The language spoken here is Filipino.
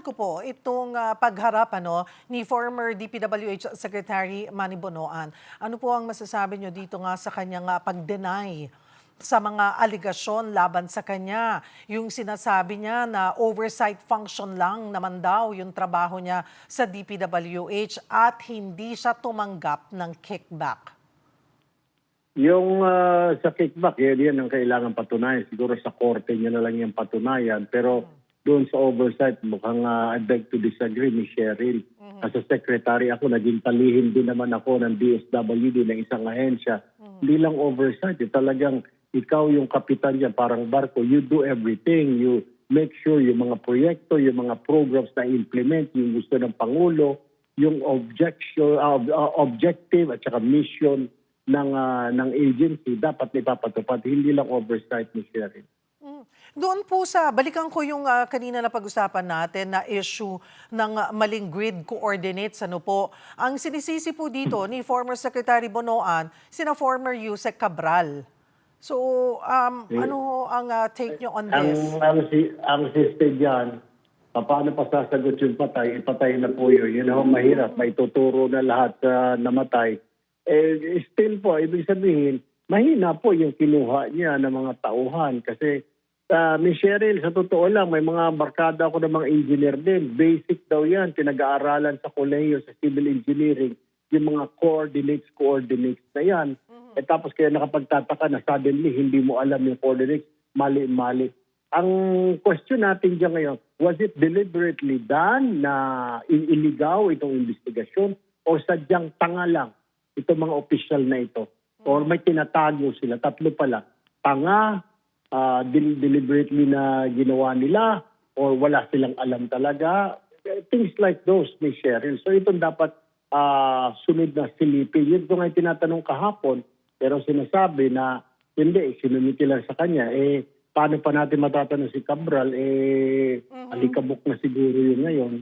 ko po itong pagharap ni former DPWH Secretary Manny Bonoan. Ano po ang masasabi nyo dito nga sa kanyang pag-deny sa mga aligasyon laban sa kanya? Yung sinasabi niya na oversight function lang naman daw yung trabaho niya sa DPWH at hindi siya tumanggap ng kickback. Yung sa kickback, yan ang kailangan patunayan. Siguro sa korte niya na lang yung patunayan. Pero doon sa oversight, mukhang I beg to disagree, Ms. Cheryl. As a secretary ako, naging talihim din naman ako ng DSWD, ng isang ahensya. Hindi lang oversight, talagang ikaw yung kapitan niya, parang barko. You do everything. You make sure yung mga proyekto, yung mga programs na implement, yung gusto ng Pangulo, yung objective at saka mission ng agency dapat ipapatupad, hindi lang oversight, Ms. Cheryl. Doon po balikan ko yung kanina na pag-usapan natin na issue ng maling grid coordinates. Ano po, ang sinisisi po dito ni former Secretary Bonoan, sina former Yusek Cabral. So, ano ang take nyo on this? Ang system yan, paano pa sasagot yung patay? Ipatay na po yun. Yun ang mahirap. May tuturo na lahat namatay. Still po, ibig sabihin, mahina po yung kinuha niya ng mga tauhan. Kasi, Ms. Cheryl, sa totoo lang, may mga barkada ako ng mga engineer din. Basic daw yan, pinag-aaralan sa kolehiyo, sa civil engineering, yung mga coordinates na yan. Tapos kaya nakapagtataka na suddenly, hindi mo alam yung coordinates, mali-mali. Ang question natin dyan ngayon, was it deliberately done na iligaw itong investigasyon o sadyang tanga lang itong mga opisyal na ito? Or may tinatago sila, tatlo pala, tanga, deliberately na ginawa nila, or wala silang alam talaga. Things like those, Ms. Cheryl. So itong dapat sunod na silipin. Yun ko nga tinatanong kahapon, pero sinasabi na hindi, sinunod lang sa kanya. Paano pa natin matatanong si Cabral? Alikabok na siguro yun ngayon.